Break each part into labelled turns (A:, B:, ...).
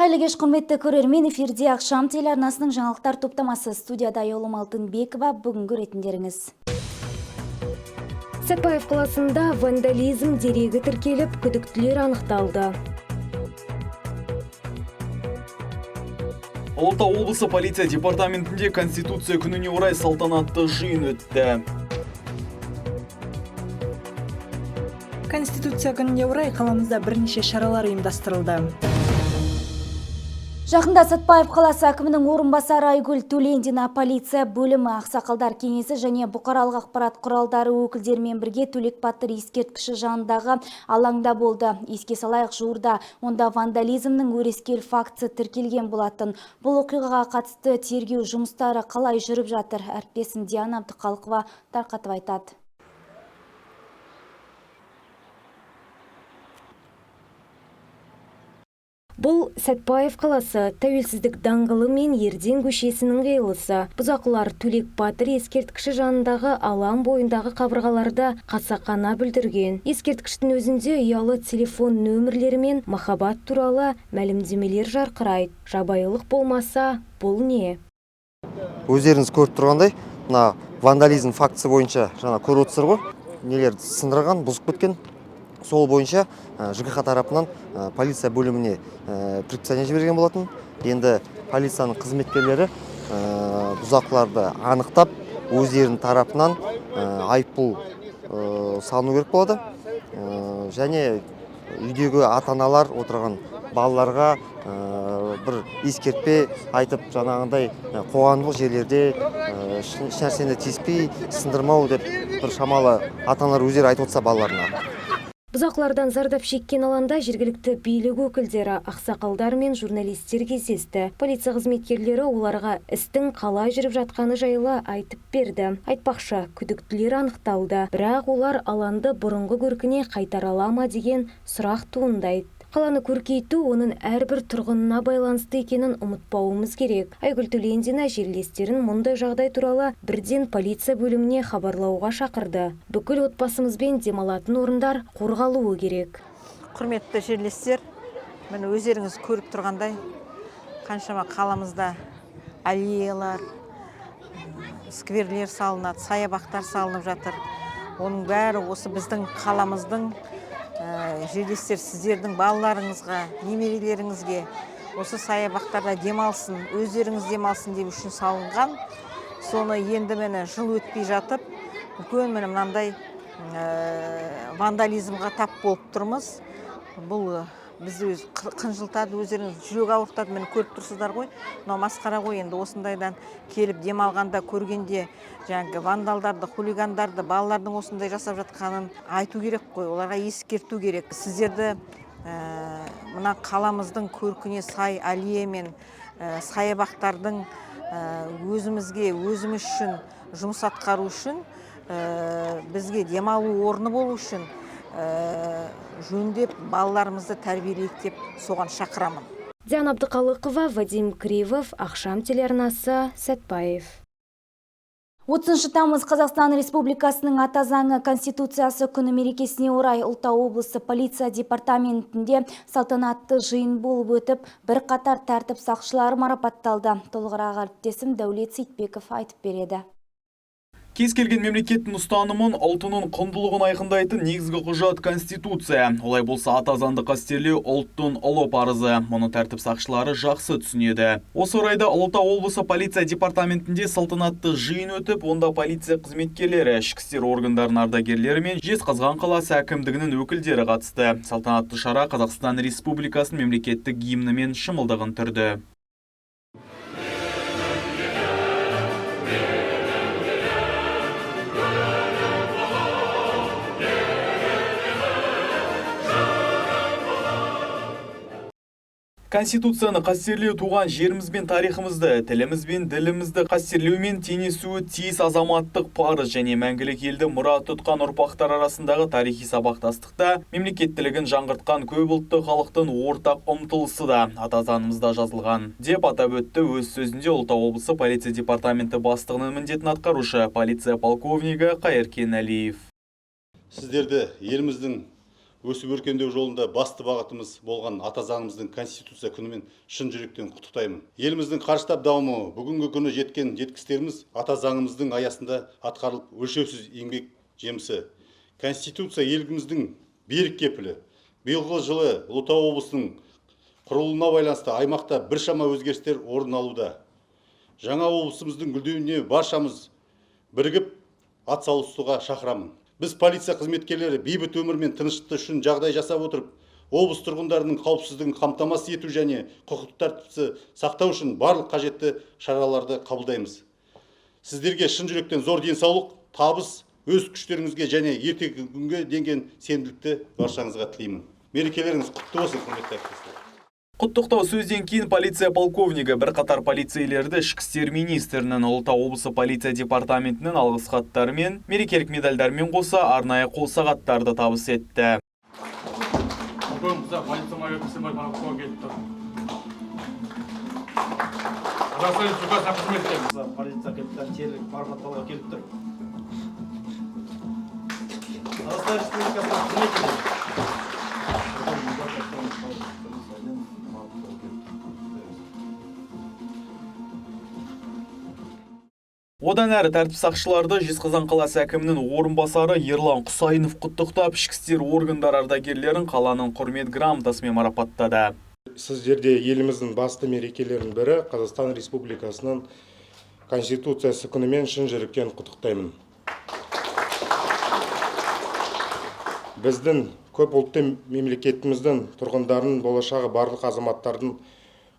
A: Қайырлы кеш, құрметті көрермен, эфирде Ақшам телеарнасының жаңалықтар топтамасы. Студияда Айолым Алтынбекова, бүгін көретіндеріңіз.
B: Сәтпаев қаласында вандализм дерегі тіркеліп, күдіктілер анықталды.
C: Алатау облысы полиция департаментінде Конституция күніне орай салтанатты жиын өтті.
D: Конституция күніне орай қаламызда бірнеше шаралар ұйымдастырылды.
A: Жақында Сәтпаев қаласы әкімінің орынбасары Айгүл Төлендина полиция бөлімі, ақсақалдар кеңесі және бұқаралық ақпарат құралдары өкілдерімен бірге Төлек Батыр ескерткіші жанындағы алаңда болды. Еске салайық, жуырда онда вандализмнің өрескел фактісі тіркелген болатын. Бұл оқиғаға қатысты тергеу жұмыстары қалай жүріп жатыр? Әріптесім Диана Абдықалықова тарқатып айтады.
B: Бұл Сәтпаев қаласы Тәуелсіздік даңғылы мен Ерден көшесінің қиылысы. Бұзақылар Төлек Батыр ескерткіші жанындағы алаң бойындағы қабырғаларда қасақана бүлдірген. Ескерткіштің өзінде ұялы телефон нөмірлері мен махаббат туралы мәлімдемелер жарқырайды. Жабайылық болмаса, бұл не?
E: Өздеріңіз көріп тұрғандай, мына вандализм фактісі бойынша жаңа көріп отырсыздар ғой, нелер сындырған, бұзып кеткен. Сол бойынша ЖКХ тарапынан полиция бөліміне предписание жіберген болатын. Енді полицияның қызметкерлері бұзақыларды анықтап, өздерінің тарапынан айыппұл салыну керек болады. Және үйдегі ата-аналар отырған балаларға бір ескертпе айтып, жаңағындай қоғамдық жерлерде ешнәрсені тиіспей, сындырмау деп бір шамалы ата-аналар өздері айтып отырса балаларына.
B: Бұзақылардан зардап шеккен алаңда жергілікті билік өкілдері, ақсақалдар мен журналистер кездесті. Полиция қызметкерлері оларға істің қалай жүріп жатқаны жайлы айтып берді. Айтпақшы, күдіктілер анықталды, бірақ олар алаңды бұрынғы көркіне қайтара ала ма деген сұрақ туындайды. Қаланы көркейту оның әрбір тұрғынына байланысты екенін ұмытпауымыз керек. Айгүл Төлендина жерлестерін мұндай жағдай туралы бірден полиция бөліміне хабарлауға шақырды. Бүкіл отбасымызбен демалатын орындар қорғалуы керек.
D: Құрметті жерлестер, міне өздеріңіз көріп тұрғандай, қаншама қаламызда аллеялар, скверлер салынады, саябақтар салынып жатыр. Оның бәрі осы біздің қаламыздың жерлестер, сіздердің балаларыңызға, немерелеріңізге осы саябақтарда демалсын, өздеріңіз демалсын деп үшін салынған. Соны енді мені жыл өтпей жатып, үлкен мені мынандай вандализмға тап болып тұрмыз. Бұл бізді қынжылтады, өздеріңіз жүрек ауыртады, мені көріп тұрсыздар ғой. Мынау масқара ғой, енді осындайдан келіп демалғанда көргенде жаңағы вандалдарды, хулигандарды, балалардың осындай жасап жатқанын айту керек қой, оларға ескерту керек. Сіздерді мына қаламыздың көркіне сай аллея мен саябақтардың өзімізге, өзіміз үшін жұмыс атқару үшін, бізге демалу орны болу үшін жөндеп, балаларымызды тәрбиелейік деп соған шақырамын.
B: Диана Абдықалықова, Вадим Кривов, Ақшам телеарнасы, Сәтпаев.
A: 30 тамыз Қазақстан Республикасының ата заңы Конституциясы күні мерекесіне орай Алатау облысы полиция департаментінде салтанатты жиын болып өтіп, бірқатар тәртіп сақшылары марапатталды. Толығырақ әріптесім Дәулет Сейтбеков айтып береді.
C: Кез келген мемлекеттің ұстанымын, ұлтының құндылығын айқындайтын негізгі құжат Конституция. Олай болса, ата заңды қастерлеу ұлттың ұлы парызы. Мұны тәртіп сақшылары жақсы түсінеді. Осы орайда Алатау облысы полиция департаментінде салтанатты жиын өтіп, онда полиция қызметкерлері, ішкі істер органдарының ардагерлері мен Жезқазған қаласы әкімдігінің өкілдері қатысты. Салтанатты шара Қазақстан Республикасының мемлекеттік гимні мен шымылдығын түрді. Конституцияны қастерлеу туған жеріміз бен тарихымызды, тіліміз бен ділімізді қастерлеумен теңесуі тиіс азаматтық парыз және мәңгілік елді мұра тұтқан ұрпақтар арасындағы тарихи сабақтастықта мемлекеттілігін жаңғыртқан көпұлтты халықтың ортақ ұмтылысы да ата заңымызда жазылған, деп атап өтті өз сөзінде Алатау облысы полиция департаменті бастығының міндетін атқарушы полиция полковнигі Қайыркен Әлиев.
F: Сіздерді еліміздің өсіп өркендеу жолында басты бағытымыз болған ата заңымыздың Конституция күнімен шын жүректен құттықтаймын. Еліміздің қарыштап дамуы, бүгінгі күні жеткен жетістіктеріміз ата заңымыздың аясында атқарылып өлшеусіз еңбек жемісі. Конституция еліміздің берік кепілі. Биылғы жылы Ұлытау облысының құрылуына байланысты аймақта біршама өзгерістер орын алуда. Жаңа облысымыздың гүлдеуіне баршамыз бірігіп атсалысуға шақырамын. Біз полиция қызметкерлері бейбіт өмір мен тыныштық үшін жағдай жасап отырып, облыс тұрғындарының қауіпсіздігін қамтамасыз ету және құқықтық тәртіпті сақтау үшін барлық қажетті шараларды қабылдаймыз. Сіздерге шын жүректен зор денсаулық, табыс, өз күштеріңізге және ертеңгі күнге деген сенімділікті баршаңызға тілеймін. Мерекелеріңіз құтты болсын, құрметті әріптестер.
C: Құттықтау сөзден кейін полиция полковнигі бірқатар полицейлерді ішкі істер министрінің, Ұлытау облысы полиция департаментінің алғыс хаттары мен мерекелік медальдармен қоса арнайы қол сағаттарды табыс етті. Одан әрі тәртіп сақшыларды Жезқазған қаласы әкімінің орынбасары Ерлан Құсайынов құттықтап, ішкі істер органдар ардагерлерін қаланың құрмет грамотасымен марапаттады.
G: Сіздерде еліміздің басты мерекелерінің бірі Қазақстан Республикасының Конституциясы күнімен шын жүректен құттықтаймын. Біздің көп ұлтты мемлекетіміздің тұрғындарының болашағы барлық азаматтардың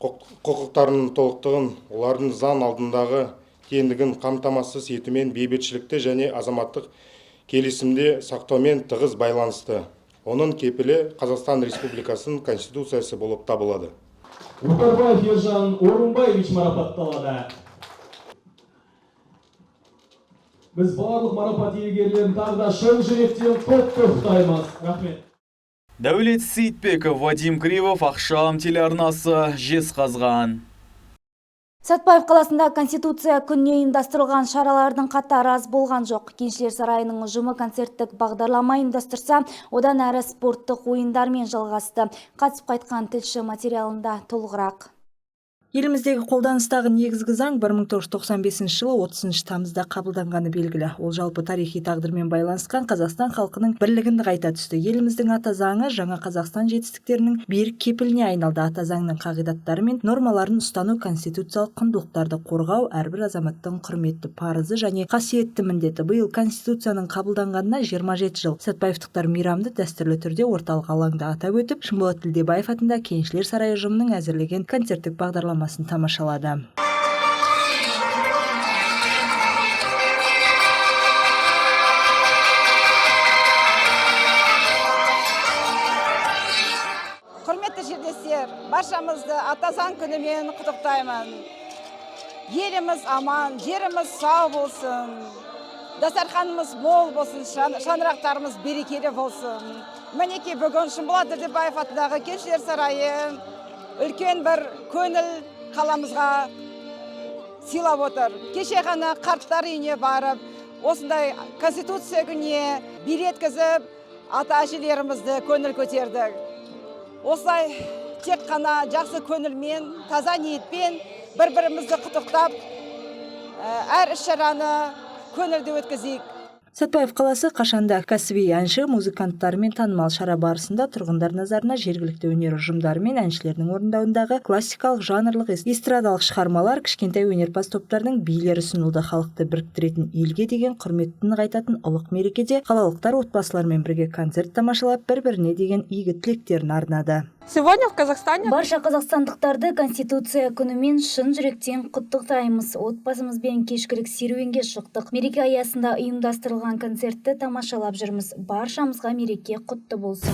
G: құқықтарының толықтығын, олардың заң алдындағы теңдігін қамтамасыз етумен бейбітшілікті және азаматтық келісімде сақтаумен тығыз байланысты. Оның кепілі Қазақстан Республикасының Конституциясы болып табылады.
H: Бухарбаев Ержан Орынбаевич марапатталады. Біз барлық марапат иегерлерін тағы да шын жүректен құттықтаймыз. Рахмет.
C: Дәулет Сейітбеков, Вадим Кривов, Ақшам телеарнасы, Жезқазған.
A: Сәтпаев қаласында Конституция күніне ұйымдастырылған шаралардың қатары аз болған жоқ. Кеншілер сарайының ұжымы концерттік бағдарлама ұйымдастырса, одан әрі спорттық ойындармен жалғасты. Қатысып қайтқан тілші материалында толығырақ.
I: Еліміздегі қолданыстағы негізгі заң 1995 жылы 30 тамызда қабылданғаны белгілі. Ол жалпы тарихи тағдырмен байланысқан Қазақстан халқының бірлігінді қайта түсті. Еліміздің ата заңы жаңа Қазақстан жетістіктерінің берік кепіліне айналды. Ата заңның қағидаттары мен нормаларын ұстану, конституциялық құндылықтарды қорғау әрбір азаматтың құрметті парызы және қасиетті міндеті. Биыл Конституцияның қабылданғанына 27 жыл. Сәтпаевтықтар мейрамды дәстүрлі түрде орталық алаңда атап өтіп, Шымболат Тілдебаев атында Кеншілер сарайы ұжымының әзірлеген концерттік бағдарлама тамашалады.
D: Құрметті жерлестер, баршамызды ата заң күнімен құттықтаймын. Еліміз аман, жеріміз сау болсын. Дастарханымыз мол болсын, шаңырақтарымыз берекелі болсын. Мінекей бүгін Шымболат Тілдебаев атындағы Кеншілер сарайы үлкен бір көңіл қаламызға сыйлап отыр. Кеше ғана қарттар үйіне барып, осындай Конституция күніне билет еткізіп, ата әжелерімізді көңіл көтердік. Осылай тек қана жақсы көңілмен, таза ниетпен бір-бірімізді құттықтап, әр іс-шараны көңілді өткізейік.
I: Сәтпаев қаласы қашанда кәсіби әнші музыканттарымен танымал. Шара барысында тұрғындар назарына жергілікті өнер ұжымдары мен әншілердің орындауындағы классикалық жанрлық эстрадалық шығармалар, кішкентай өнерпаз топтардың билері ұсынылды. Халықты біріктіретін, елге деген құрметін нығайтатын ұлық мерекеде қалалықтар отбасылармен бірге концерт тамашалап, бір-біріне деген игі тілектерін арнады.
J: Сегодня в Казахстане
A: Барша қазақстандықтарды Конституция күнімен шын жүректен құттықтаймыз. Отбасымызбен кешкілік серуенге шықтық. Мереке аясында ұйымдастырылған концертті тамашалап жүрміз. Баршамызға мереке құтты болсын.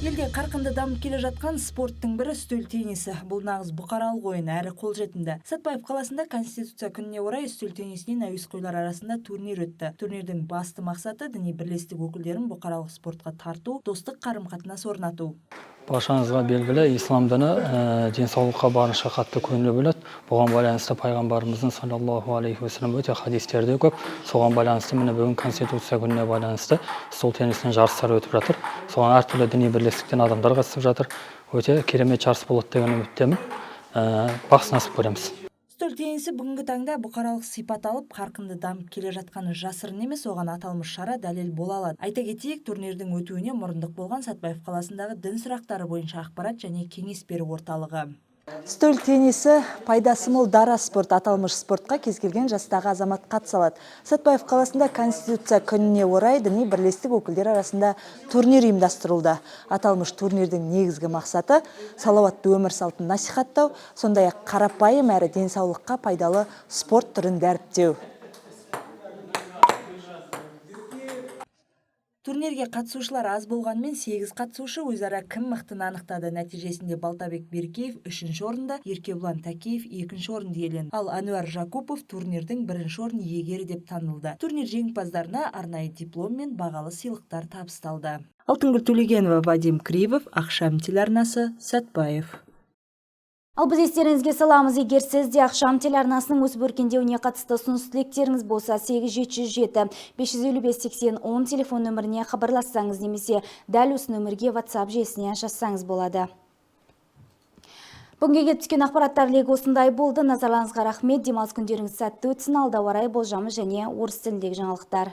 I: Елде қарқынды дамып келе жатқан спорттың бірі үстел теннисі. Бұл нағыз бұқаралық ойын, әрі қолжетімді. Сәтпаев қаласында Конституция күніне орай үстел теннисінен әуесқойлар арасында турнир өтті. Турнирдің басты мақсаты діни бірлестік өкілдерін бұқаралық спортқа тарту, достық қарым-қатынас орнату.
J: Баршаңызға белгілі, ислам діні денсаулыққа барынша қатты көңіл бөледі. Бұған байланысты пайғамбарымыздың саллаллаху алейхи вассалам өте хадистерде көп. Соған байланысты міне бүгін Конституция күніне байланысты стол теннисінен жарыстар өтіп жатыр. Соған әртүрлі діни бірлестіктен адамдар қатысып жатыр. Өте керемет жарыс болады деген үміттемін. Бақ сынасып көреміз.
I: Стол теннисі бүгінгі таңда бұқаралық сипат алып, қарқынды дамып келе жатқаны жасырын емес, оған аталмыш шара дәлел бола алады. Айта кетейік, турнирдің өтуіне мұрындық болған Сәтбаев қаласындағы дін сұрақтары бойынша ақпарат және кеңес беру орталығы. Стол теннисі пайдасы мол дара спорт. Аталмыш спортқа кез келген жастағы азамат қатыса алады. Сәтбаев қаласында Конституция күніне орай діни бірлестік өкілдері арасында турнир ұйымдастырылды. Аталмыш турнирдің негізгі мақсаты салауатты өмір салтын насихаттау, сондай-ақ қарапайым әрі денсаулыққа пайдалы спорт түрін дәріптеу. Турнирге қатысушылар аз болғанмен 8 қатысушы өзара кім мықтыны анықтады. Нәтижесінде Балтабек Беркеев 3-ші орында, Еркебұлан Тәкеев 2-ші орынды иеленді. Ал Әнуар Жакупов турнирдің 1-ші орын иегері деп танылды. Турнир жеңімпаздарына арнайы диплом мен бағалы сыйлықтар табысталды. Алтынгүл Төлегенова, Вадим Кривов, Ақшам телеарнасы, Сәтбаев.
A: Ал біз естеріңізге саламыз, егер сіз де Ақшам телеарнасының өсіп өркендеуіне қатысты ұсыныс-тілектеріңіз болса 8707 555 80 10 телефон нөміріне хабарлассаңыз немесе дәл осы нөмірге WhatsApp желісіне жазсаңыз болады. Бүгінге түскен ақпараттар легі осындай болды. Назарларыңызға рахмет. Демалыс күндеріңіз сәтті өтсін. Алда орай болжамы және орыс тіліндегі жаңалықтар.